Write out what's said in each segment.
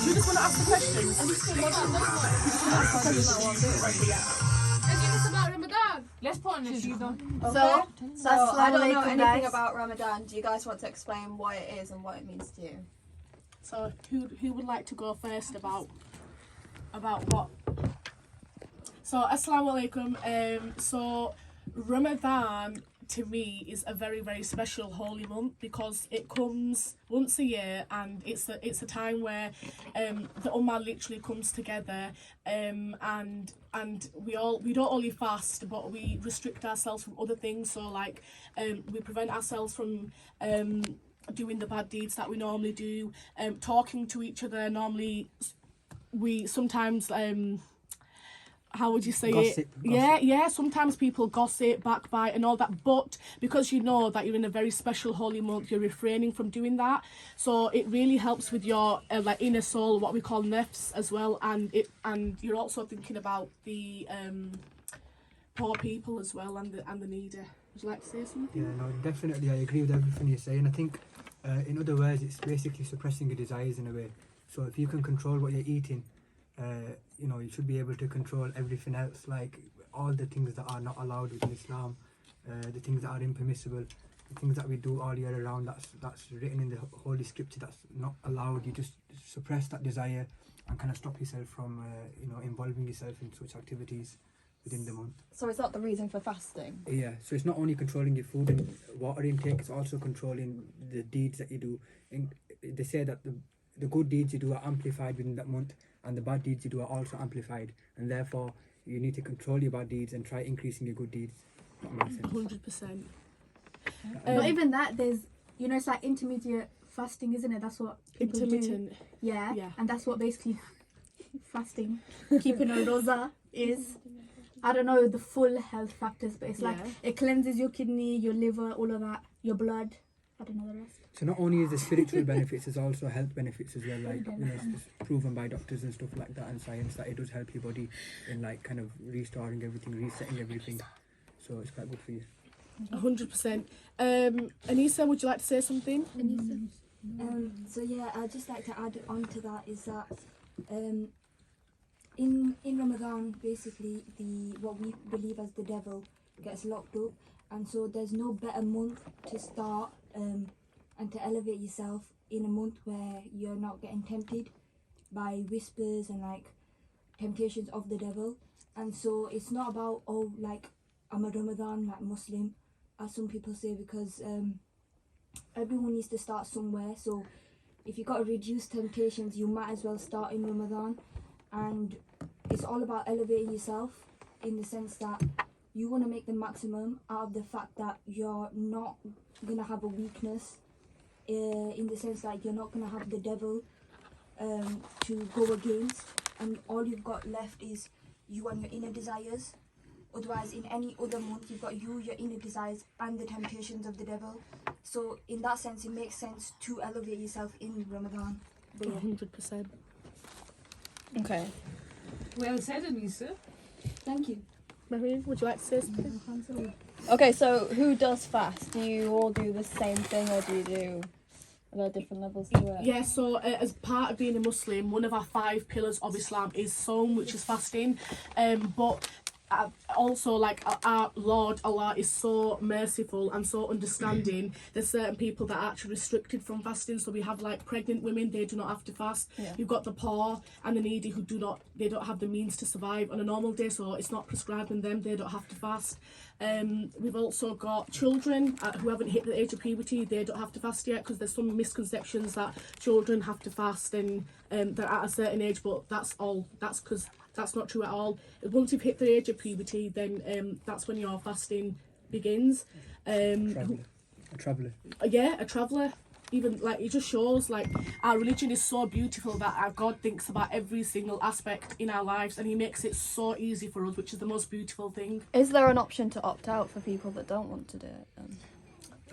you just want to ask the questions? Is this about Ramadan? Let's put on the shoes on. So I don't know anything guys. about Ramadan. Do you guys want to explain what it is and what it means to you? So who would like to go first about what? So Assalamu alaikum. So Ramadan to me is a very, very special holy month because it comes once a year, and it's a time where the ummah literally comes together, and we don't only fast, but we restrict ourselves from other things. So like we prevent ourselves from doing the bad deeds that we normally do, talking to each other. Normally we sometimes how would you say gossip. Yeah, sometimes people gossip, backbite and all that, but because you know that you're in a very special holy month, you're refraining from doing that. So it really helps with your like inner soul, what we call nafs as well, and you're also thinking about the poor people as well, and the needy. Would you like to say something? Yeah, no, definitely I agree with everything you're saying. I think in other words it's basically suppressing your desires in a way. So if you can control what you're eating, you know, you should be able to control everything else, like all the things that are not allowed within Islam, the things that are impermissible, the things that we do all year around, that's written in the holy scripture, that's not allowed. You just suppress that desire and kind of stop yourself from you know, involving yourself in such activities within the month. So is that the reason for fasting? Yeah, so it's not only controlling your food and water intake, it's also controlling the deeds that you do. And they say that the good deeds you do are amplified within that month, and the bad deeds you do are also amplified, and therefore you need to control your bad deeds and try increasing your good deeds. That makes sense. 100%. Not even that, there's, you know, it's like intermediate fasting, isn't it? That's what people Intermittent. do. Yeah. Yeah. And that's what basically fasting, keeping a rosa is. I don't know the full health factors, but it's like it cleanses your kidney, your liver, all of that, your blood. I don't know the rest. So not only is the spiritual benefits, there's also health benefits as well, like, you know, it's proven by doctors and stuff like that and science that it does help your body in like kind of restoring everything, resetting everything. So it's quite good for you. 100%. Anissa, would you like to say something? So yeah, I'd just like to add on to that is that in Ramadan, basically what we believe as the devil gets locked up, and so there's no better month to start and to elevate yourself in a month where you're not getting tempted by whispers and like temptations of the devil. And so it's not about, oh, like I'm a Ramadan like Muslim, as some people say, because everyone needs to start somewhere. So if you've got to reduce temptations, you might as well start in Ramadan. And it's all about elevating yourself in the sense that you want to make the maximum out of the fact that you're not going to have a weakness, in the sense that you're not going to have the devil to go against, and all you've got left is you and your inner desires. Otherwise, in any other month, you've got you, your inner desires, and the temptations of the devil. So in that sense, it makes sense to elevate yourself in Ramadan. But yeah. 100%. Okay. Well said, Anissa. Thank you. Marion, would you like to say something? Okay, so who does fast? Do you all do the same thing, or do you do, are there different levels to it? Yeah, so as part of being a Muslim, one of our 5 pillars of Islam is Sawm, which is fasting. But also, like, our Lord Allah is so merciful and so understanding. There's certain people that are actually restricted from fasting. So we have like pregnant women, they do not have to fast. You've got the poor and the needy who don't have the means to survive on a normal day, so it's not prescribed in them, they don't have to fast. We've also got children who haven't hit the age of puberty, they don't have to fast yet, because there's some misconceptions that children have to fast and they're at a certain age, but that's because that's not true at all. Once you've hit the age of puberty, then that's when your fasting begins. A traveller. Yeah, a traveller. Even like, it just shows like our religion is so beautiful that our God thinks about every single aspect in our lives, and he makes it so easy for us, which is the most beautiful thing. Is there an option to opt out for people that don't want to do it then?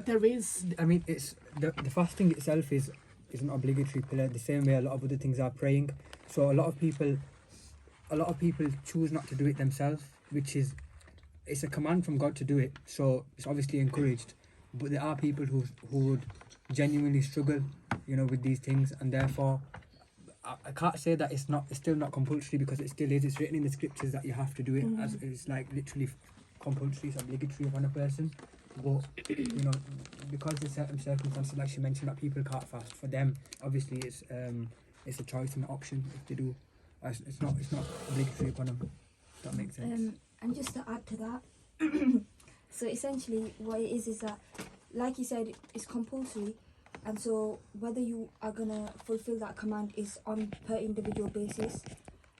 There is. I mean, it's the fasting itself is an obligatory pillar, the same way a lot of other things are praying. So a lot of people choose not to do it themselves, which is, it's a command from God to do it, so it's obviously encouraged. But there are people who would genuinely struggle, you know, with these things, and therefore I can't say that it's still not compulsory, because it still is. It's written in the scriptures that you have to do it, as it's like literally compulsory, it's obligatory upon a person. But you know, because there's certain circumstances, like she mentioned, that people can't fast. For them, obviously, it's a choice and an option if they do. It's not obligatory upon them. If that makes sense. And just to add to that, so essentially what it is that, like you said, it's compulsory, and so whether you are gonna fulfill that command is on per individual basis.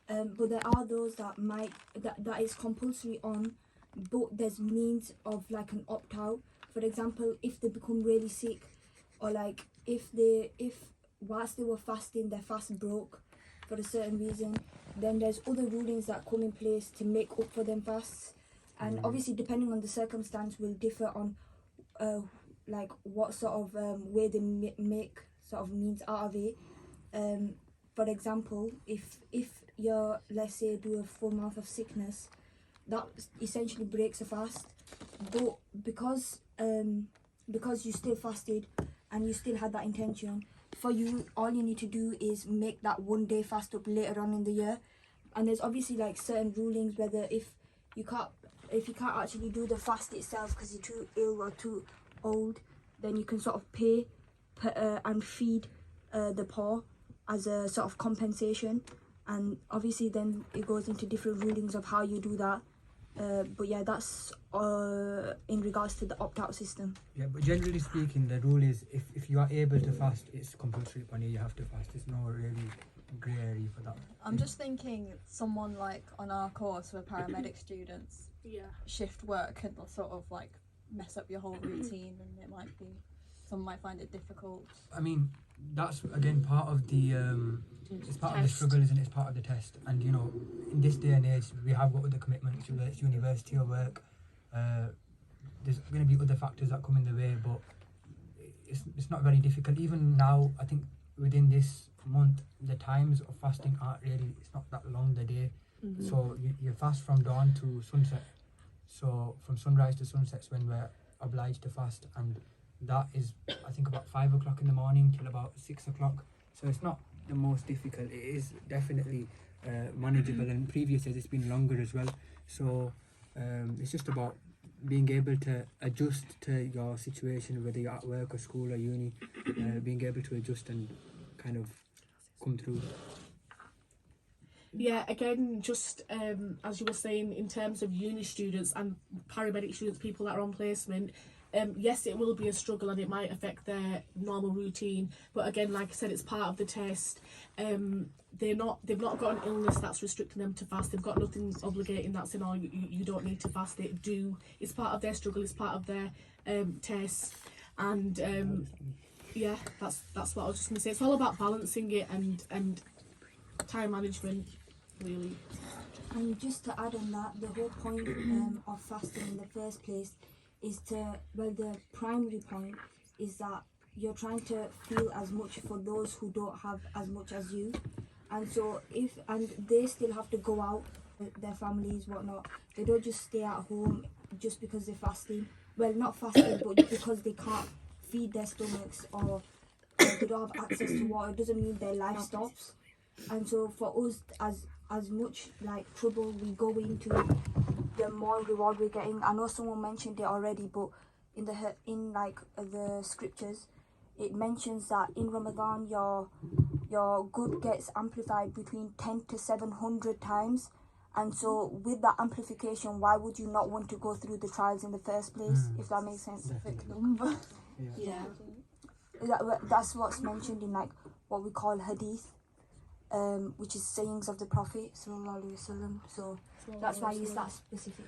But there are those that that is compulsory on, but there's means of like an opt out. For example, if they become really sick, or like if whilst they were fasting their fast broke for a certain reason, then there's other rulings that come in place to make up for them fasts. And obviously depending on the circumstance will differ on like what sort of way they make sort of means out of it. For example, if you're, let's say, do a full month of sickness, that essentially breaks a fast. But because you still fasted and you still had that intention, for you, all you need to do is make that 1 day fast up later on in the year. And there's obviously like certain rulings whether if you can't actually do the fast itself because you're too ill or too old, then you can sort of pay and feed the poor as a sort of compensation. And obviously then it goes into different rulings of how you do that. But yeah, that's in regards to the opt-out system. Yeah, but generally speaking, the rule is if you are able to fast, it's compulsory upon you. You have to fast. There's no really grey area for that. I'm just thinking someone like on our course for paramedic students, shift work can sort of like mess up your whole routine, and it might be some might find it difficult. I mean, that's again part of the it's part of the struggle, isn't it? It's part of the test. And you know, in this day and age, we have got other commitments, whether it's university or work. There's going to be other factors that come in the way, but it's not very difficult. Even now, I think within this month, the times of fasting aren't really, it's not that long the day. So you fast from dawn to sunset. So from sunrise to sunset's when we're obliged to fast, and that is, I think, about 5 o'clock in the morning till about 6 o'clock. So it's not the most difficult. It is definitely manageable, and previous years it's been longer as well. So it's just about being able to adjust to your situation, whether you're at work or school or uni, being able to adjust and kind of come through. Yeah, again, just as you were saying, in terms of uni students and paramedic students, people that are on placement, yes, it will be a struggle and it might affect their normal routine. But again, like I said, it's part of the test. They've not got an illness that's restricting them to fast. They've got nothing obligating that saying, oh, you don't need to fast. They do. It's part of their struggle. It's part of their test. And yeah, that's what I was just going to say. It's all about balancing it and time management, really. And just to add on that, the whole point of fasting in the first place is the primary point is that you're trying to feel as much for those who don't have as much as you. And so and they still have to go out with their families, whatnot. They don't just stay at home just because they're fasting. Well, not fasting, but because they can't feed their stomachs or they don't have access to water. It doesn't mean their life stops. And so for us, as much like trouble we go into, the more reward we're getting. I know someone mentioned it already, but in the scriptures, it mentions that in Ramadan your good gets amplified between 10 to 700 times. And so with that amplification, why would you not want to go through the trials in the first place, if that makes sense? Yeah. That's what's mentioned in like what we call hadith, which is sayings of the Prophet sallallahu alaihi wasallam. So that's why it's that specific.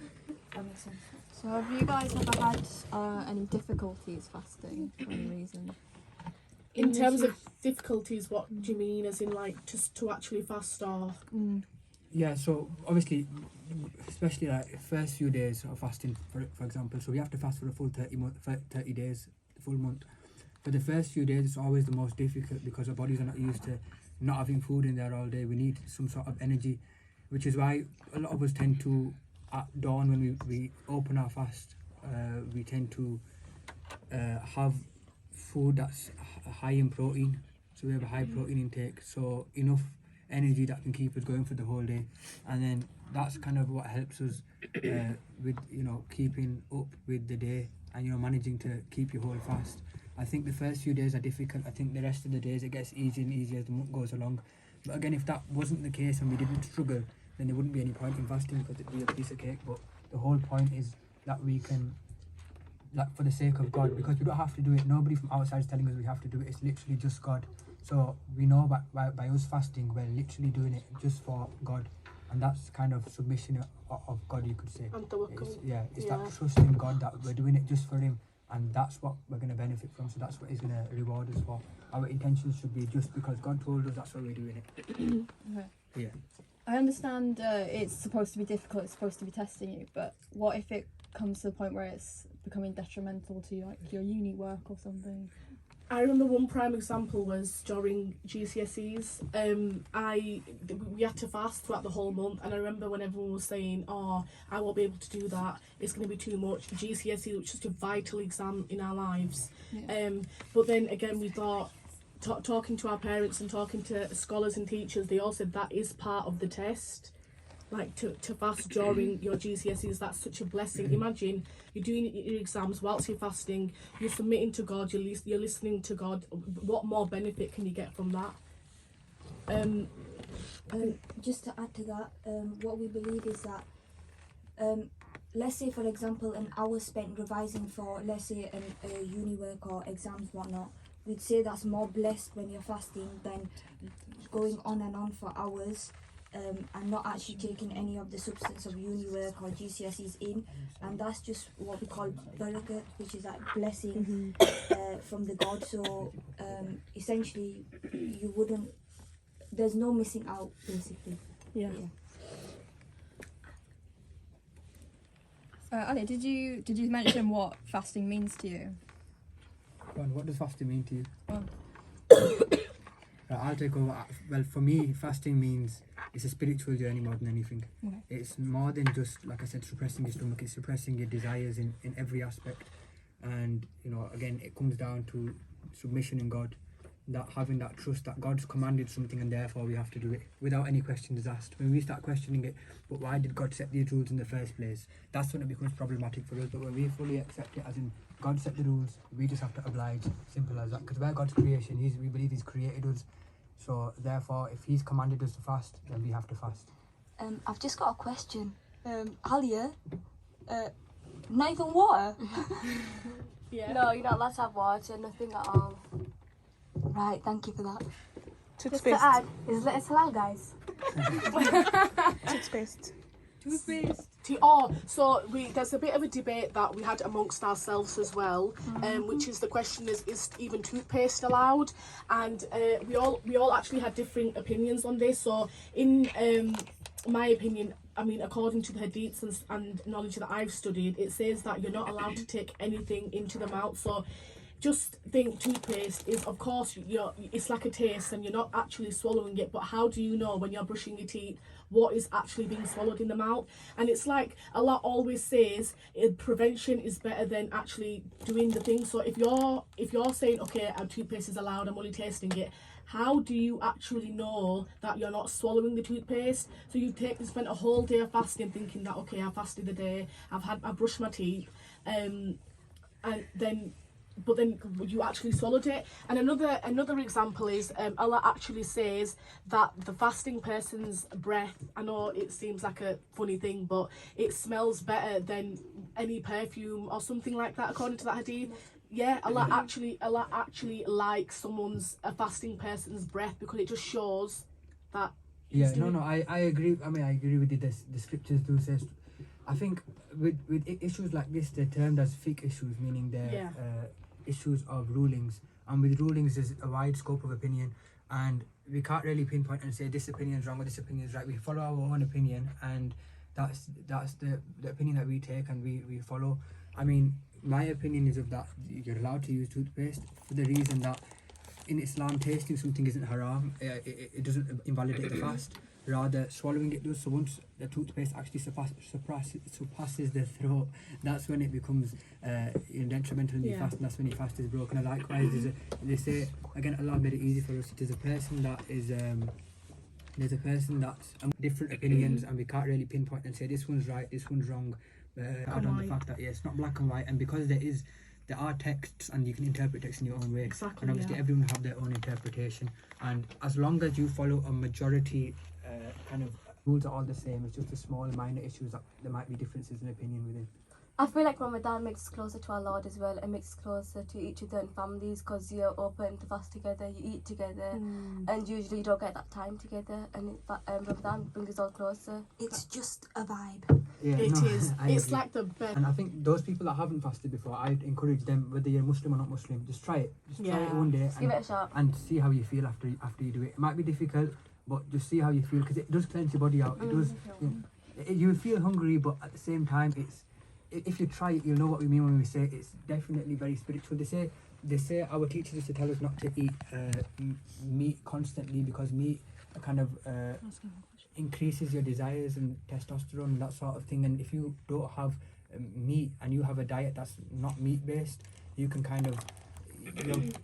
That makes sense. So have you guys ever had any difficulties fasting for any reason? In terms of difficulties, what do you mean? As in, like, just to actually fast or? Yeah, so obviously, especially like first few days of fasting, for example, so we have to fast for a full 30 days, the full month. For the first few days, it's always the most difficult because our bodies are not used to not having food in there all day. We need some sort of energy, which is why a lot of us tend to, at dawn when we open our fast, we tend to have food that's high in protein. so we have a high protein intake, so enough energy that can keep us going for the whole day, and then that's kind of what helps us with keeping up with the day and managing to keep your whole fast. I think the first few days are difficult. I think the rest of the days it gets easier and easier as the month goes along. But again, if that wasn't the case and we didn't struggle, then there wouldn't be any point in fasting because it'd be a piece of cake. But the whole point is that we can, like, for the sake of God, because we don't have to do it. Nobody from outside is telling us we have to do it. It's literally just God. So we know by us fasting, we're literally doing it just for God. And that's kind of submission of God, you could say. And tawakkul. It's that trust in God that we're doing it just for Him. And that's what we're going to benefit from. So that's what He's going to reward us for. Our intentions should be just because God told us, that's why we're doing it. Okay. Yeah. I understand it's supposed to be difficult, it's supposed to be testing you, but what if it comes to the point where it's becoming detrimental to your uni work or something? I remember one prime example was during GCSEs. We had to fast throughout the whole month, and I remember when everyone was saying, "Oh, I won't be able to do that. It's going to be too much." GCSE, which is just a vital exam in our lives. Yeah. But then again, we thought, talking to our parents and talking to scholars and teachers, they all said that is part of the test. Like to fast during your GCSEs, that's such a blessing. Imagine you're doing your exams whilst you're fasting, you're submitting to God, you're listening to God. What more benefit can you get from that? Just to add to that, what we believe is that, let's say for example an hour spent revising for, let's say, a uni work or exams, whatnot, we'd say that's more blessed when you're fasting than going on and on for hours and not actually taking any of the substance of uni work or GCSEs in. And that's just what we call barakat, which is that blessing from the God. So essentially there's no missing out, basically. Yeah. Ali, did you mention what fasting means to you? What does fasting mean to you? Well, I'll take over. Well, for me, fasting means it's a spiritual journey more than anything. Okay. It's more than just, like I said, suppressing your stomach. It's suppressing your desires in every aspect. And, again, it comes down to submission in God. That having that trust that God's commanded something and therefore we have to do it without any questions asked. When we start questioning it, but why did God set these rules in the first place? That's when it becomes problematic for us. But when we fully accept it as in God set the rules, we just have to oblige. Simple as that. Because we're God's creation. We believe He's created us. So therefore, if He's commanded us to fast, then we have to fast. I've just got a question. Alia, not even water? Yeah. No, you're not allowed to have water, nothing at all. Right, thank you for that. Just to add, is it's halal, guys. Toothpaste. So there's a bit of a debate that we had amongst ourselves as well, which is the question is even toothpaste allowed? And we all actually had different opinions on this. So in my opinion, I mean, according to the hadiths and knowledge that I've studied, it says that you're not allowed to take anything into the mouth. So just think toothpaste is, of course, it's like a taste and you're not actually swallowing it, but how do you know when you're brushing your teeth what is actually being swallowed in the mouth? And it's like Allah always says prevention is better than actually doing the thing. So if you're saying, okay, toothpaste is allowed, I'm only tasting it, how do you actually know that you're not swallowing the toothpaste? So you spent a whole day of fasting thinking that, okay, I fasted the day, I've brushed my teeth, but then you actually swallowed it. And another example is Allah actually says that the fasting person's breath, I know it seems like a funny thing, but it smells better than any perfume or something like that, according to that hadith. Yeah, Allah actually likes a fasting person's breath because it just shows that. I agree. I mean, I agree with it. The scriptures do say. I think with issues like this, they're termed as fiqh issues, meaning they're issues of rulings. And with rulings, there's a wide scope of opinion, and we can't really pinpoint and say this opinion is wrong or this opinion is right. We follow our own opinion, and that's the opinion that we take and we follow. I mean, my opinion is of that you're allowed to use toothpaste for the reason that in Islam, tasting something isn't haram. It doesn't invalidate the fast. Rather, swallowing it does. So once the toothpaste actually surpasses the throat, that's when it becomes detrimental in your fast, and that's when your fast is broken. And likewise, they say, again, Allah made it easy for us. There's a person that is... there's a person that's different opinions, and we can't really pinpoint and say this one's right, this one's wrong. On the fact that it's not black and white, and because there are texts and you can interpret texts in your own way. Exactly, and obviously everyone have their own interpretation, and as long as you follow a majority kind of rules are all the same. It's just the small minor issues that there might be differences in opinion within. I feel like Ramadan makes us closer to our Lord as well, and makes us closer to each other and families, because you're open to fast together, you eat together, and usually you don't get that time together, and Ramadan brings us all closer. It's just a vibe. Yeah, It no, is. I It's agree. like the best. And I think those people that haven't fasted before, I'd encourage them, whether you're Muslim or not Muslim, just try it. Just try it one day Just give it a shot. and see how you feel after you do it. It might be difficult, but just see how you feel, because it does cleanse your body out. It does. You'll feel hungry, but at the same time, if you try it, you'll know what we mean when we say it's definitely very spiritual. They say our teachers used to tell us not to eat meat constantly, because meat kind of increases your desires and testosterone and that sort of thing. And if you don't have meat and you have a diet that's not meat based, you can kind of,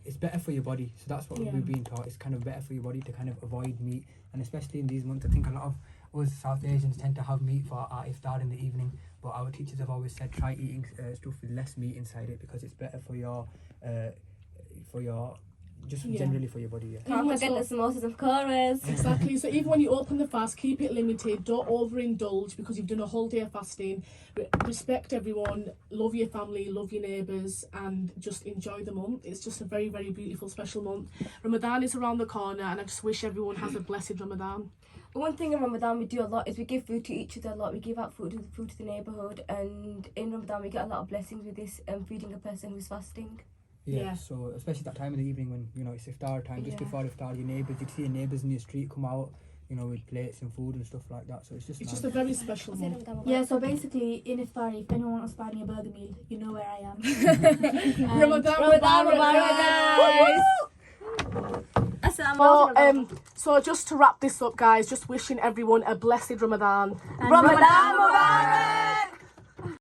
it's better for your body. So that's what we're being taught. It's kind of better for your body to kind of avoid meat, and especially in these months, I think a lot of us South Asians tend to have meat for our iftar in the evening, but our teachers have always said try eating stuff with less meat inside it, because it's better for your generally for your body. Yeah. Can't forget the samosas, of course. Exactly. So even when you open the fast, keep it limited. Don't overindulge because you've done a whole day of fasting. Respect everyone. Love your family. Love your neighbours, and just enjoy the month. It's just a very, very beautiful, special month. Ramadan is around the corner, and I just wish everyone has a blessed Ramadan. One thing in Ramadan we do a lot is we give food to each other a lot. We give out food to the neighbourhood, and in Ramadan we get a lot of blessings with this, feeding a person who's fasting. Yeah, so especially that time in the evening when it's iftar time, just before iftar, you see your neighbours in your street come out, with plates and food and stuff like that. So it's just a very special month. Yeah, so basically in Iftar, if anyone wants to buy me a burger meal, you know where I am. Ramadan Mubarak, guys. So just to wrap this up, guys, just wishing everyone a blessed Ramadan. Ramadan Mubarak!